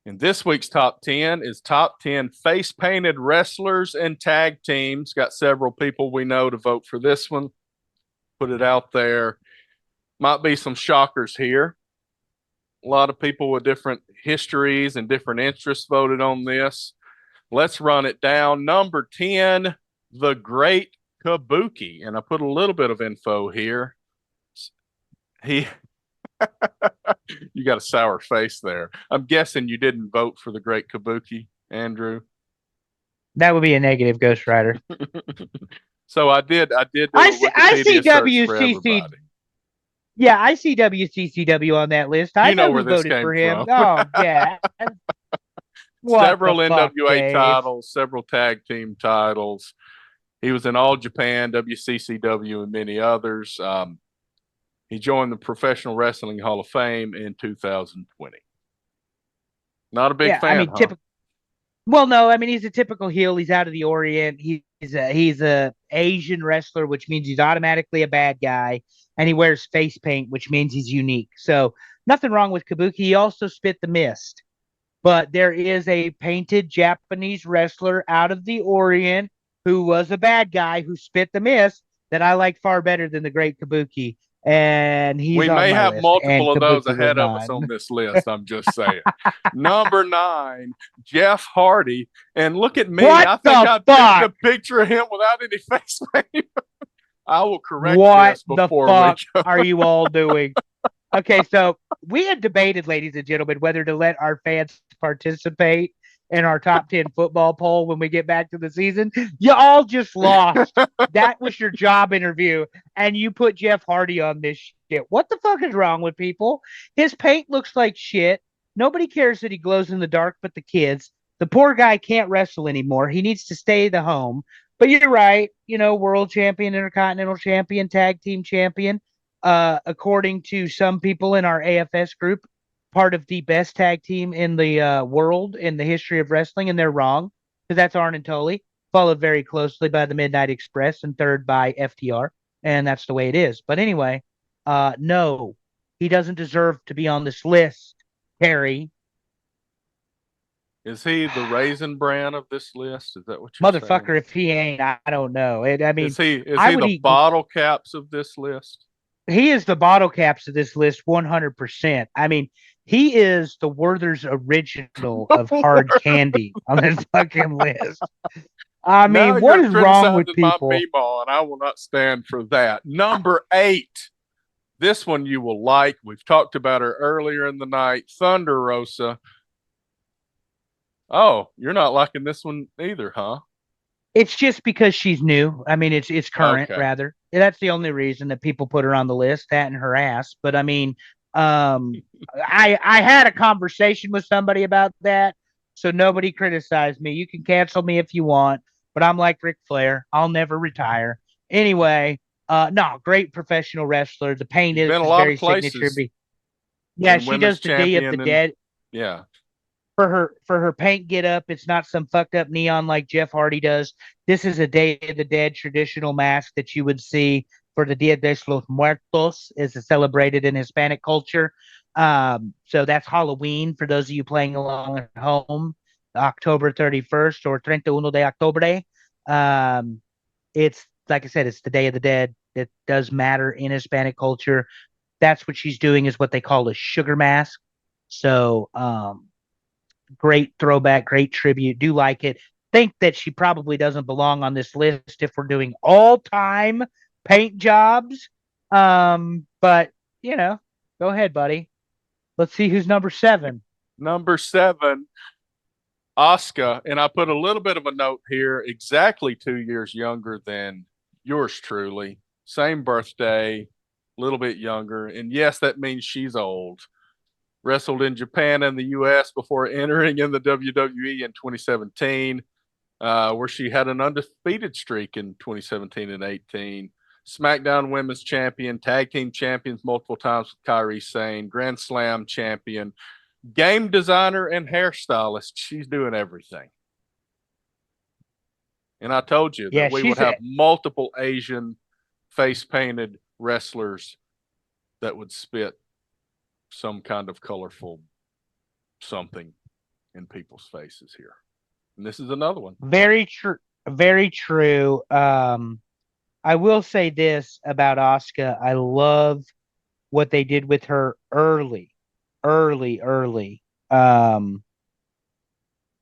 And this week's top 10 is top 10 face painted wrestlers and tag teams. Got several people we know to vote for this one. Put it out there. Might be some shockers here. A lot of people with different histories and different interests voted on this. Let's run it down. Number 10, the Great Kabuki. And I put a little bit of info here. He You got a sour face there. I'm guessing you didn't vote for the Great Kabuki, Andrew. That would be a negative, Ghost Rider. So I did do a I see Wikipedia search for WCC. everybody. Yeah, I see WCCW on that list. I You know know where who this voted came for him. from. Oh, yeah. What the Several fuck, NWA Dave? titles, several tag team titles. He was in All Japan, WCCW, and many others. He joined the Professional Wrestling Hall of Fame in 2020. Not a big Yeah, I fan, mean, huh? typical. Well, no, I mean he's a typical heel. He's out of the Orient. He's a Asian wrestler, which means he's automatically a bad guy, and he wears face paint, which means he's unique. So nothing wrong with Kabuki. He also spit the mist, but there is a painted Japanese wrestler out of the Orient who was a bad guy who spit the mist that I like far better than the Great Kabuki, and he's We on may my have list. And multiple of those Kabuki was ahead of us mine. on this list. I'm just saying. Number 9, Jeff Hardy. And look at me. What I think the I picked a fuck? picture of him without any face paint. I will correct What this the before we fuck go. are you all doing? Okay, so we had debated, ladies and gentlemen, whether to let our fans participate in our top 10 football poll when we get back to the season. You all just lost. That was your job interview, and you put Jeff Hardy on this shit. What the fuck is wrong with people? His paint looks like shit. Nobody cares that he glows in the dark but the kids. The poor guy can't wrestle anymore. He needs to stay at the home. But you're right. World champion, intercontinental champion, tag team champion, according to some people in our AFS group, part of the best tag team in the world in the history of wrestling, and they're wrong because that's Arn and Tully, followed very closely by the Midnight Express, and third by FTR, and that's the way it is. But anyway, no, he doesn't deserve to be on this list, Harry. Is he the raisin bran of this list? Is that what you're saying? Motherfucker, if he ain't, I don't know. I mean, Is I he would the eat. bottle caps of this list? He is the bottle caps of this list 100%. I mean, he is the Werther's original of hard candy on this fucking list. I Now mean, what you're is wrong with criticizing my people? Meemaw, and I will not stand for that. Number 8. This one you will like. We've talked about her earlier in the night. Thunder Rosa. Oh, you're not liking this one either, huh? It's just because she's new. I mean, it's current Okay. rather. That's the only reason that people put her on the list, that and her ass. But I mean, I had a conversation with somebody about that, so nobody criticized me. You can cancel me if you want, but I'm like Ric Flair. I'll never retire. Anyway, no, great professional wrestler. The paint You've been a is lot of very signature. places. Yeah, Been she women's does the Day of the champion and Dead yeah. for her paint get up. It's not some fucked up neon like Jeff Hardy does. This is a Day of the Dead traditional mask that you would see for the Dia de los Muertos, is celebrated in Hispanic culture. So that's Halloween for those of you playing along at home, October 31st or 31 de Octubre. Um, it's like I said, it's the Day of the Dead. It does matter in Hispanic culture. That's what she's doing, is what they call a sugar mask. So great throwback, great tribute. Do like it. Think that she probably doesn't belong on this list if we're doing all time paint jobs. But go ahead, buddy. Let's see who's number 7. Number 7, Asuka, and I put a little bit of a note here, exactly 2 years younger than yours truly. Same birthday, a little bit younger. And yes, that means she's old. Wrestled in Japan and the US before entering in the WWE in 2017, where she had an undefeated streak in 2017 and 18. SmackDown Women's Champion, Tag Team Champions multiple times with Kairi Sane, Grand Slam Champion, game designer and hairstylist. She's doing everything. And I told you Yeah, that we would she's have multiple Asian face painted wrestlers that would spit some kind of colorful something. in people's faces here. And this is another one. Very true. Very true. I will say this about Asuka. I love what they did with her early, um,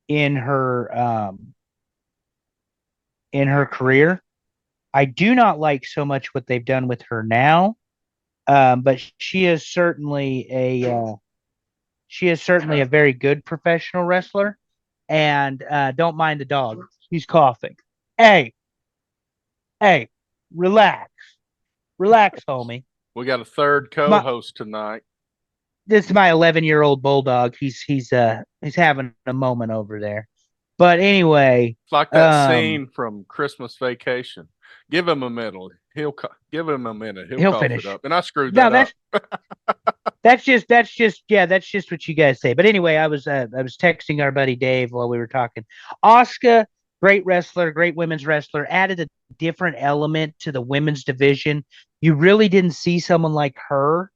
in her um, in her career. I do not like so much what they've done with her now, but she is certainly a very good professional wrestler. And don't mind the dog; he's coughing. Hey, hey, relax, relax, homie. We got a third My co-host tonight. This is my 11-year-old bulldog. He's having a moment over there. But anyway, It's like that um, scene from Christmas Vacation. Give him a minute. Give him a minute. He'll he'll cough it finish. up. And I screwed No, that up. that's just what you guys say. But anyway, I was texting our buddy Dave while we were talking. Asuka, great wrestler, great women's wrestler, added a different element to the women's division. You really didn't see someone like her.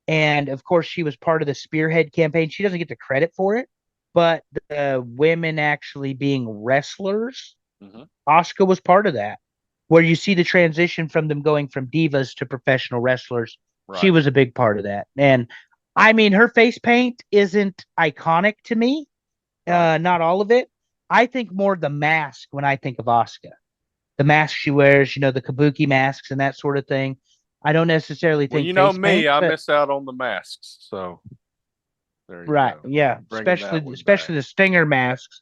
And of course, she was part of the Spearhead campaign. She doesn't get the credit for it, but the women actually being wrestlers, Mm-hmm. Asuka was part of that. Where you see the transition from them going from divas to professional wrestlers, she Right. was a big part of that. And I mean, her face paint isn't iconic to me, Right. not all of it. I think more the mask when I think of Asuka, the mask she wears, the kabuki masks and that sort of thing. I don't necessarily Well, think you know face me, paint, I but miss out on the masks. So there you right, go. yeah, Bringing that one back. especially the stinger masks.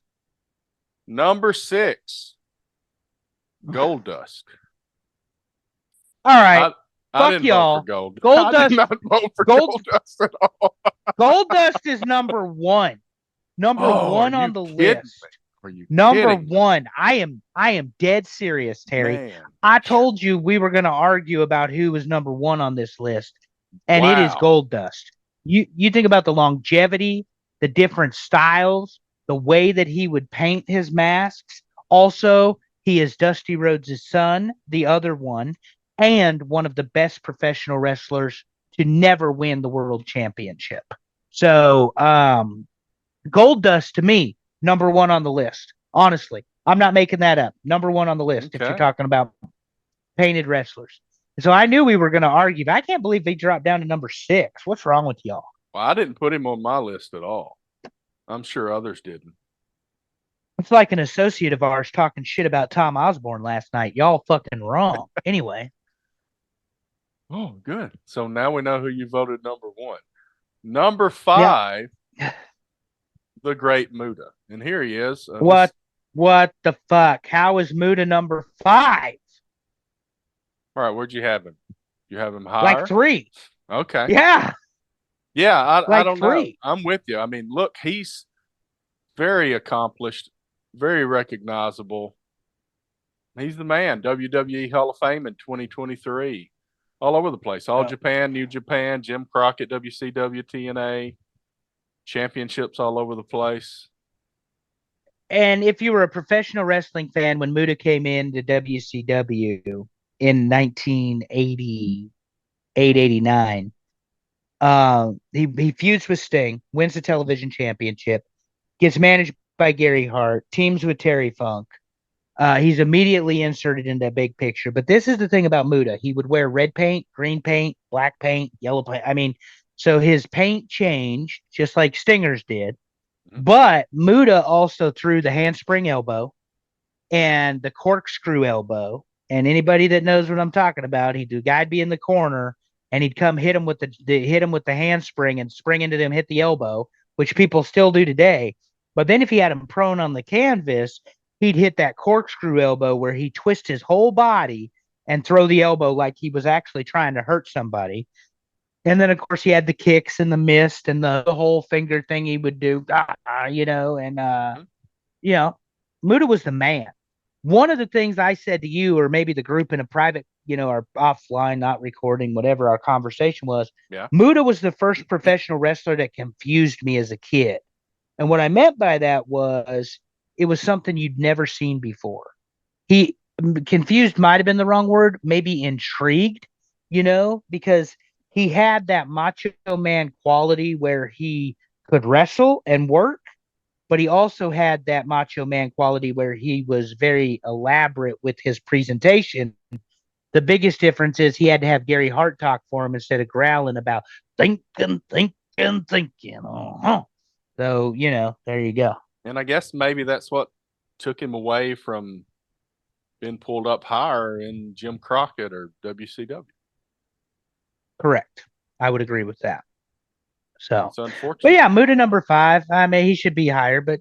Number 6, Gold Dust. All right, I I fuck didn't vote for y'all. Gold. Gold I did Dust, not vote for Gold Gold Dust at all. Gold Dust is number one. Number Oh, are one on you the kidding me? list. Are you Number kidding me? one. I am dead serious, Terry. Man. I told you we were going to argue about who was number one on this list, and it is Wow. Gold Dust. You think about the longevity, the different styles, the way that he would paint his masks. Also, he is Dusty Rhodes' son, the other one, and one of the best professional wrestlers to never win the world championship. So, Gold Dust to me, number one on the list. Honestly, I'm not making that up. Number one on the list if you're Okay. talking about painted wrestlers. So I knew we were going to argue, but I can't believe they dropped down to number 6. What's wrong with y'all? Well, I didn't put him on my list at all. I'm sure others didn't. It's like an associate of ours talking shit about Tom Osborne last night. Y'all fucking wrong. Anyway, Oh, good. So now we know who you voted number 1. Number yeah. 5, the Great Muta. And here he is. What what the fuck? How is Muda number 5? All right, where'd you have him? You have him Like higher? 3. Okay. Yeah, Yeah, I like don't know. 3. I'm with you. I mean, look, he's very accomplished, very recognizable. He's the man. WWE Hall of Fame in 2023. All over the place. All Uh, Japan, New Japan, Jim Crockett, WCW, TNA, championships all over the place. And if you were a professional wrestling fan when Muda came into WCW in 1988, 89, he feuds with Sting, wins the television championship, gets managed by Gary Hart, teams with Terry Funk. He's immediately inserted in that big picture. But this is the thing about Muda. He would wear red paint, green paint, black paint, yellow paint. I mean, so his paint changed just like Stinger's did. Mhm. But Muda also threw the handspring elbow and the corkscrew elbow. And anybody that knows what I'm talking about, the guy'd be in the corner and he'd come hit him with the handspring and spring into them, hit the elbow, which people still do today. But then if he had him prone on the canvas, he'd hit that corkscrew elbow where he twist his whole body and throw the elbow like he was actually trying to hurt somebody. And then of course he had the kicks and the mist and the whole finger thing he would do, and Mhm. you know, Muda was the man. One of the things I said to you, or maybe the group in a private, or offline, not recording, whatever our conversation was, Yeah. Muda was the first professional wrestler that confused me as a kid. And what I meant by that was it was something you'd never seen before. He confused might have been the wrong word, maybe intrigued, because he had that macho man quality where he could wrestle and work, but he also had that Macho Man quality where he was very elaborate with his presentation. The biggest difference is he had to have Gary Hart talk for him instead of growling about thinking, thinking, thinking. Uh-huh. So, there you go. And I guess maybe that's what took him away from being pulled up higher in Jim Crockett or WCW. Correct. I would agree with that. So, It's but unfortunate. yeah, Muda number 5. I mean, he should be higher, but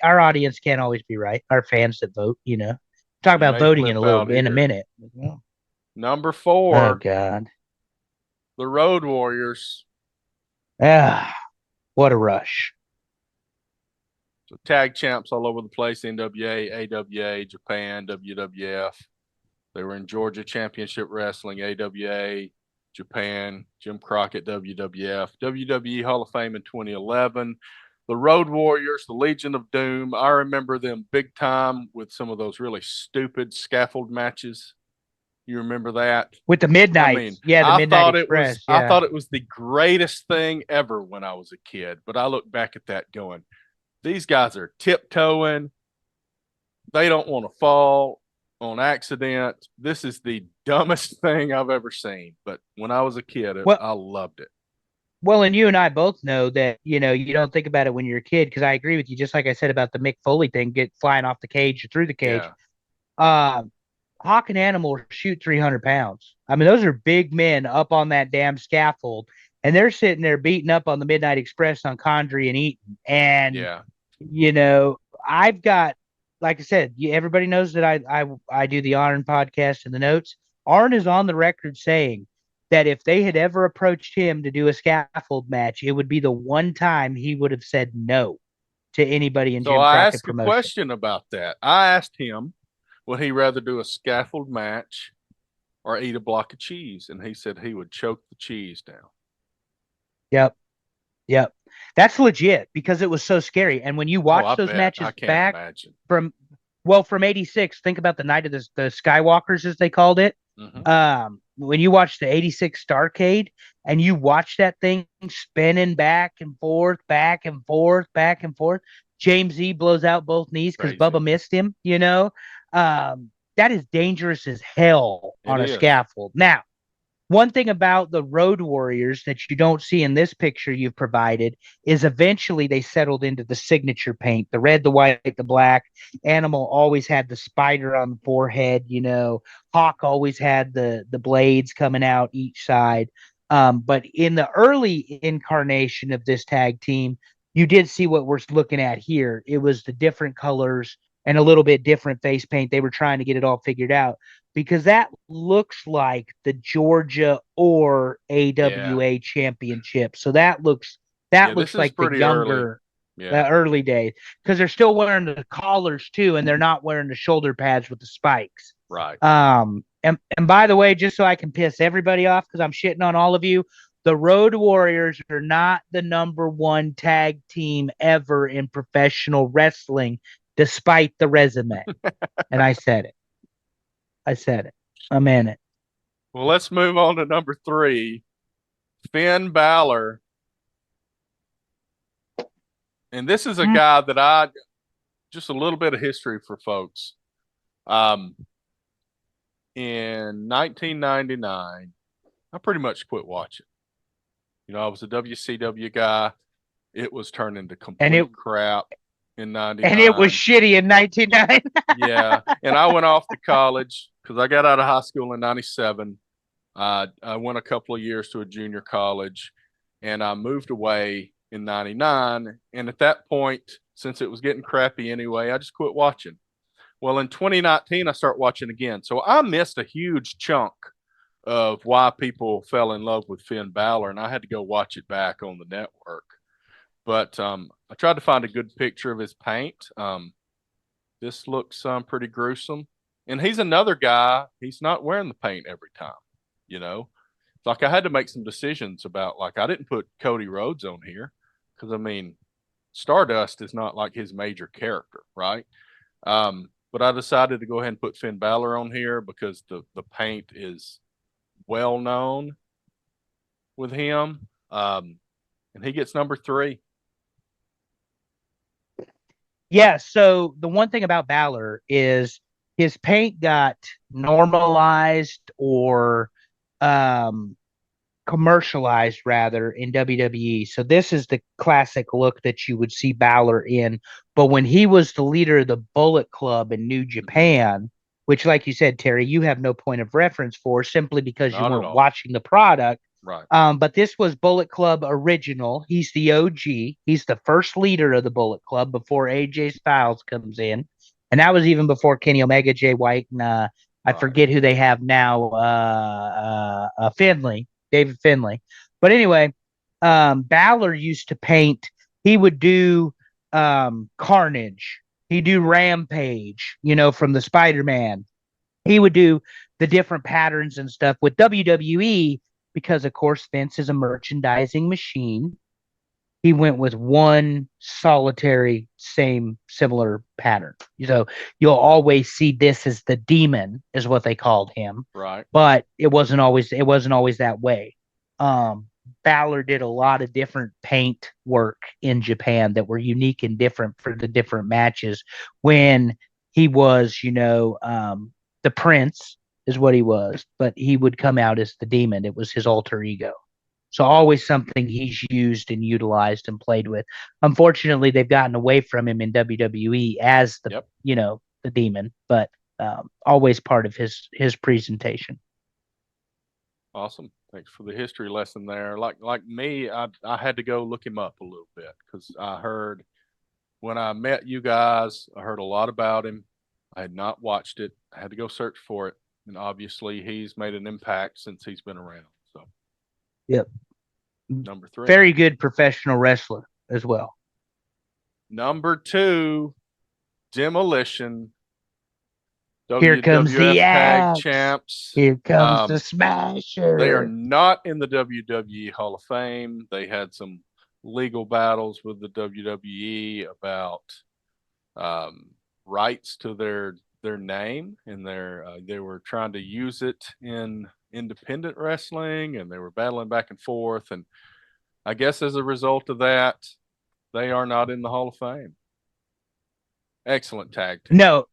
our audience can't always be right. Our fans that vote. Talk You about may voting flip out in a here. minute. Number Oh 4, God. the Road Warriors. Ah, what a rush. So tag champs all over the place: NWA, AWA, Japan, WWF. They were in Georgia Championship Wrestling, AWA, Japan, Jim Crockett, WWF, WWE Hall of Fame in 2011. The Road Warriors, the Legion of Doom. I remember them big time with some of those really stupid scaffold matches. You remember that? With the I mean, Midnights. Yeah, the Midnight Express. I Yeah. thought it was the greatest thing ever when I was a kid, but I look back at that going, these guys are tiptoeing. They don't want to fall on accident. This is the dumbest thing I've ever seen. But when I was a kid, Well, I loved it. well, and you and I both know that, you don't think about it when you're a kid, because I agree with you, just like I said about the Mick Foley thing, get flying off the cage or through the cage. Yeah. Um, Hawk and Animal shoot 300 pounds. I mean, those are big men up on that damn scaffold, and they're sitting there beating up on the Midnight Express on Condrey and Eaton. And, Yeah. you know, I've got, like I said, everybody knows that I do the Arn podcast and the notes. Arn is on the record saying that if they had ever approached him to do a scaffold match, it would be the one time he would have said no to anybody in So Jim I Crockett asked a promotion. question about that. I asked him, would he rather do a scaffold match or eat a block of cheese? And he said he would choke the cheese down. Yep. Yep. That's legit because it was so scary. And when you Oh, watch I those bet. I matches can't back imagine. from, well, from 86, think about the night of the Skywalkers, as they called it. Mm-hmm. When you watch the 86 Starcade and you watch that thing spinning back and forth, back and forth, back and forth, James E blows out both knees because Crazy. Bubba missed him. That is dangerous as hell It on a is. scaffold. Now, one thing about the Road Warriors that you don't see in this picture you've provided is eventually they settled into the signature paint, the red, the white, the black. Animal always had the spider on the forehead. Hawk always had the blades coming out each side. But in the early incarnation of this tag team, you did see what we're looking at here. It was the different colors and a little bit different face paint. They were trying to get it all figured out because that looks like the Georgia or Yeah. AWA championship. So that Yeah, this is like the pretty early. younger, Yeah. the early days, because they're still wearing the collars too, and they're not wearing the shoulder pads with the spikes. Right. And by the way, just so I can piss everybody off because I'm shitting on all of you, the Road Warriors are not the number one tag team ever in professional wrestling, despite the resume. And I said it. I said it. I'm in it. Well, let's move on to number 3, Finn Balor. And this is a Mm. guy that I just a little bit of history for folks. Um, in 1999, I pretty much quit watching. I was a WCW guy. It was turning to And it complete crap in and it was 99. shitty in 1999. Yeah. And I went off to college because I got out of high school in 97. I went a couple of years to a junior college and I moved away in 99. And at that point, since it was getting crappy anyway, I just quit watching. Well, in 2019, I start watching again. So I missed a huge chunk of why people fell in love with Finn Balor, and I had to go watch it back on the network. But I tried to find a good picture of his paint. This looks pretty gruesome. And he's another guy, he's not wearing the paint every time, you know? Like I had to make some decisions about, like, I didn't put Cody Rhodes on here because, I mean, Stardust is not like his major character, right? But I decided to go ahead and put Finn Balor on here because the paint is well known with him. And he gets number 3. Yeah, so the one thing about Balor is his paint got normalized or um commercialized rather in WWE. So this is the classic look that you would see Balor in. But when he was the leader of the Bullet Club in New Hmm. Japan, which, like you said, Terry, you have no point of reference for simply because you Not at weren't all. watching the product. Right. But this was Bullet Club original. He's the OG. He's the first leader of the Bullet Club before AJ Styles comes in, and that was even before Kenny Omega, Jay White, and I Right. forget who they have now. Finley, David Finley. But anyway, Balor used to paint. He would do Carnage. He'd do Rampage. From the Spider-Man. He would do the different patterns and stuff with WWE because, of course, Vince is a merchandising machine. He went with one solitary, same, similar pattern. You'll always see this as the demon, is what they called him, Right. but it wasn't always that way. Um, Balor did a lot of different paint work in Japan that were unique and different for the different matches. When he was, the Prince is what he was, but he would come out as the demon. It was his alter ego. So Right. always something he's used and utilized and played with. Unfortunately, they've gotten away from him in WWE as the Yep. you know the demon, but always part of his presentation. Awesome. Thanks for the history lesson there. Like me, I had to go look him up a little bit because I heard when I met you guys, I heard a lot about him. I had not watched it. I had to go search for it, and obviously he's made an impact since he's been around. So Yep, number three. very good professional wrestler as well. Number two, Demolition, Here comes the WWF Tag axe. Champs. Here comes the They are smasher. not in the WWE Hall of Fame. They had some legal battles with the WWE about um, rights to their name, and they were trying to use it in independent wrestling, and they were battling back and forth. And I guess as a result of that, they are not in the Hall of Fame. Excellent tag team. No,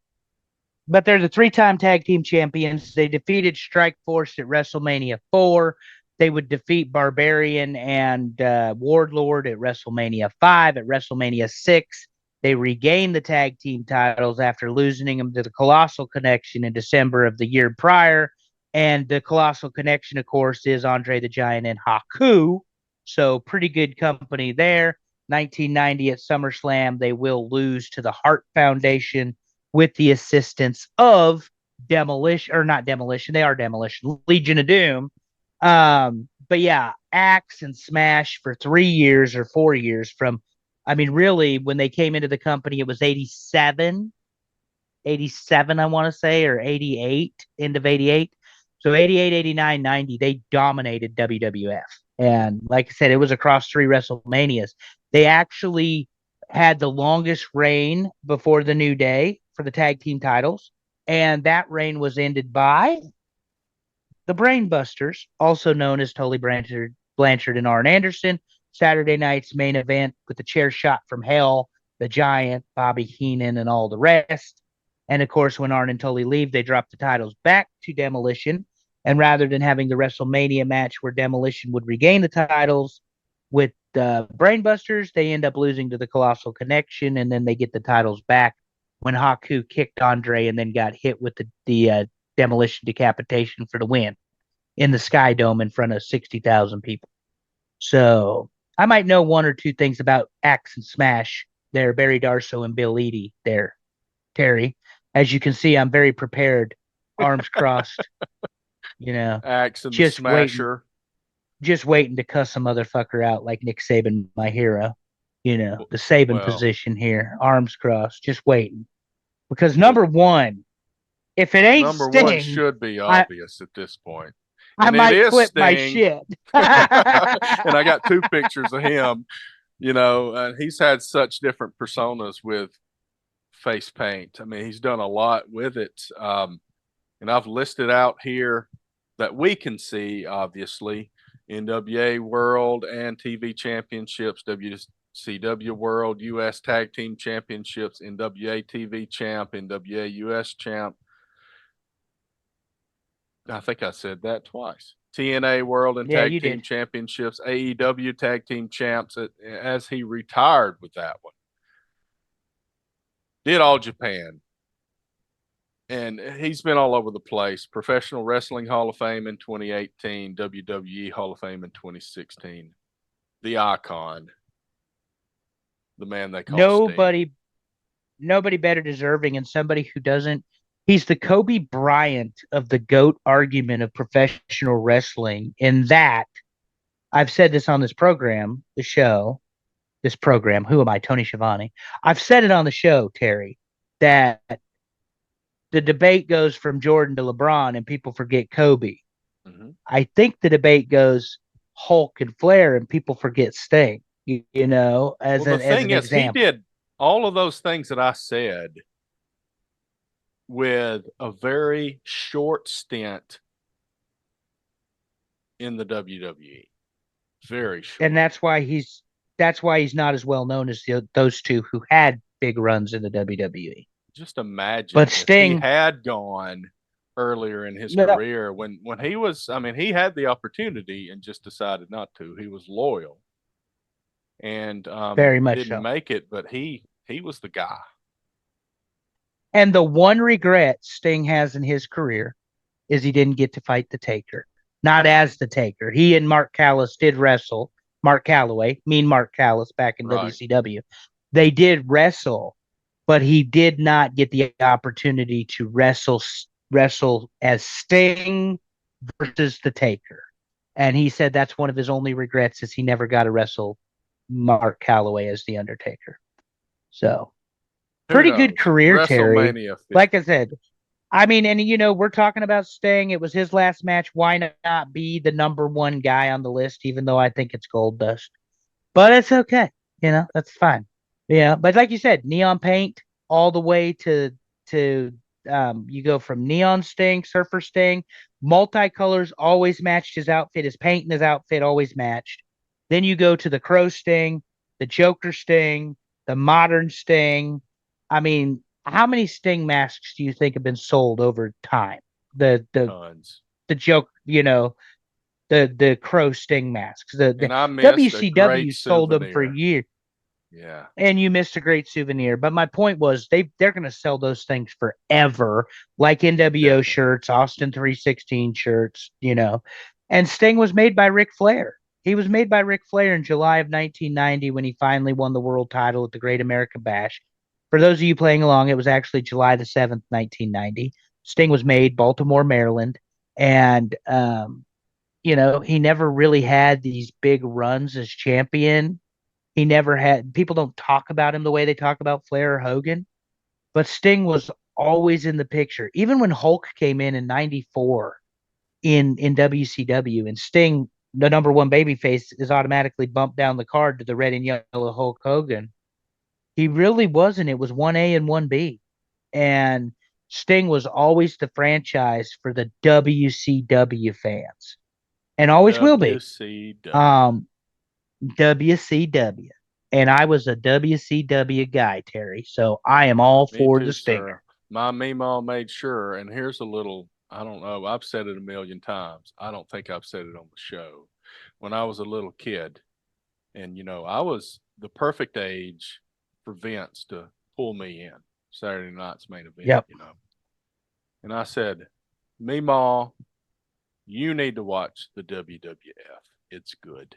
but they're the three-time tag team champions. They defeated Strike Force at WrestleMania 4. They would defeat Barbarian and Wardlord at WrestleMania 5. At WrestleMania 6, they regained the tag team titles after losing them to the Colossal Connection in December of the year prior. And the Colossal Connection, of course, is Andre the Giant and Haku. So pretty good company there. 1990 at SummerSlam, they will lose to the Hart Foundation with the assistance of Demolition, or not Demolition, they are Demolition, Legion of Doom. But yeah, Axe and Smash for 3 years or 4 years I mean, really, when they came into the company, it was 87, I want to say, or 88, end of 88. So 88, 89, 90, they dominated WWF. And like I said, it was across three WrestleManias. They actually had the longest reign before the New Day for the tag team titles. And that reign was ended by the Brainbusters, also known as Tully Blanchard and Arn Anderson. Saturday night's main event with the chair shot from hell, the Giant, Bobby Heenan, and all the rest. And of course, when Arn and Tully leave, they drop the titles back to Demolition. And rather than having the WrestleMania match where Demolition would regain the titles with the Brainbusters, they end up losing to the Colossal Connection, and then they get the titles back when Haku kicked Andre and then got hit with the Demolition decapitation for the win in the Sky Dome in front of 60,000 people. So I might know one or two things about Axe and Smash there, Barry Darso and Bill Eadie there, Terry. As you can see, I'm very prepared, arms crossed, you know, Axe and the just waiting, Smasher. just waiting to cuss a motherfucker out like Nick Saban, my hero. The Saban Well, position here, arms crossed, just waiting. Because well, number one, if it ain't number one Sting, should be I obvious at this point, I and it might is flip my Sting. shit. And I got two pictures of him. And he's had such different personas with face paint. I mean, he's done a lot with it. And I've listed out here that we can see, obviously, NWA World and TV Championships, CW World, US Tag Team Championships, NWA TV Champ, NWA US Champ. I think I said that twice. TNA World and Yeah, Tag you Team did. Championships, AEW Tag Team Champs as he retired with that one. Did All Japan. And he's been all over the place. Professional Wrestling Hall of Fame in 2018, WWE Hall of Fame in 2016. The icon, the man they call Sting. Nobody, nobody better deserving, and somebody who doesn't. He's the Kobe Bryant of the GOAT argument of professional wrestling. In that, I've said this on this program, the show, this program. Who am I? Tony Schiavone. I've said it on the show, Terry, that the debate goes from Jordan to LeBron, and people forget Kobe. Mm-hmm. I think the debate goes Hulk and Flair, and people forget Sting. Well, As the as thing an is, he example. did all of those things that I said with a very short stint in the WWE. Very And short. that's why he's not as well known as those two who had big runs in the WWE. Just imagine But if he Sting, had gone earlier in his no, career when he was, I mean, he had the opportunity and just decided not to. He was loyal and very much didn't so. make it, but he was the guy. And the one regret Sting has in his career is he didn't get to fight the Taker. Not as the Taker. He and Mark Callis did wrestle. Mark Calloway, mean Mark Callis back in Right. WCW. They did wrestle, but he did not get the opportunity to wrestle as Sting versus the Taker. And he said that's one of his only regrets is he never got to wrestle Mark Calloway as the Undertaker. So Who pretty good knows? career, Terry. WrestleMania Like I 50. said, I mean, and we're talking about Sting. It was his last match. Why not be the number one guy on the list, even though I think it's Gold Dust? But it's okay. That's fine. Yeah. But like you said, neon paint all the way to you go from neon Sting, surfer Sting, multicolors always matched his outfit, his paint and his outfit always matched. Then you go to the Crow Sting, the Joker Sting, the modern Sting. I mean, how many Sting masks do you think have been sold over time? The the Tons. the joke, the Crow Sting masks. The And I missed a great WCW sold them for souvenir. years, Yeah, and you missed a great souvenir. But my point was, they're going to sell those things forever, like NWO definitely. shirts, Austin 316 shirts. And Sting was made by Ric Flair. He was made by Ric Flair in July of 1990 when he finally won the world title at the Great American Bash. For those of you playing along, it was actually July the 7th, 1990. Sting was made Baltimore, Maryland, and he never really had these big runs as champion. He never had, people don't talk about him the way they talk about Flair or Hogan, but Sting was always in the picture. Even when Hulk came in 94 in WCW, and Sting, the number one babyface, is automatically bumped down the card to the red and yellow Hulk Hogan. He really wasn't. It was 1A and 1B. And Sting was always the franchise for the WCW fans and always will be. WCW. Um, WCW. And I was a WCW guy, Terry. So I am all Me for too, the Stinger. sir. My Meemaw made sure, and here's a little, I don't know, I've said it a million times. I don't think I've said it on the show. When I was a little kid, and I was the perfect age for Vince to pull me in Saturday night's main event, Yep. And I said, Meemaw, you need to watch the WWF. It's good.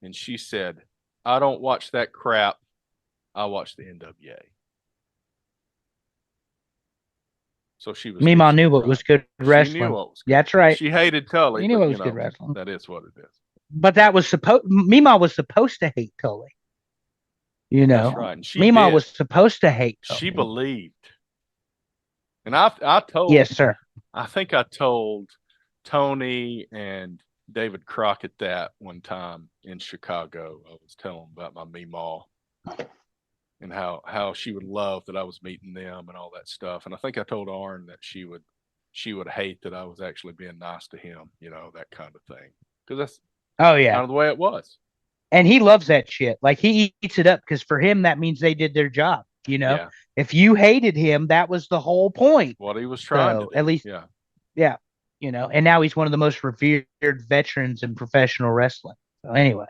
And she said, I don't watch that crap. I watch the NWA. So she was Mima knew usually what right. was good She knew wrestling. what was good. That's right. She hated Tully, You knew but what was good wrestling. that is what it is. But that was supposed, Mima was supposed to hate Tully. That's right. And she Mima did. was supposed to hate She Tully. believed. And I Yes, told, sir. I think I told Tony and David Crockett that one time in Chicago. I was telling them about my Meemaw and how she would love that I was meeting them and all that stuff. And I think I told Arn that she would hate that I was actually being nice to him, that kind of thing. Because that's Oh, kind yeah. of the way it was. And he loves that shit. Like he eats it up because for him that means they did their job. You know, Yeah. if you hated him, that was the whole point. What he was trying to So at do. least, Yeah. yeah, and now he's one of the most revered veterans in professional wrestling. So anyway, All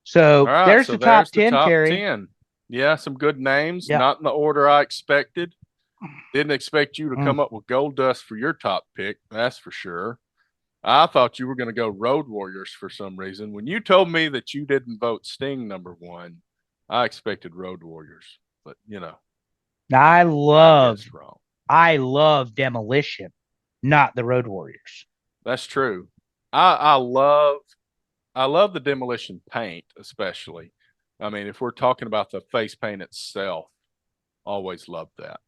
so right. there's So the there's top the 10, top Terry. 10. Yeah. Some good names, Yeah. not in the order I expected. Didn't expect you to Mm. come up with Gold Dust for your top pick. That's for sure. I thought you were going to go Road Warriors for some reason. When you told me that you didn't vote Sting number one, I expected Road Warriors, but I I love, guess wrong. I love Demolition, not the Road Warriors. That's true. I love the demolition paint, especially. I mean, if we're talking about the face paint itself, always loved that.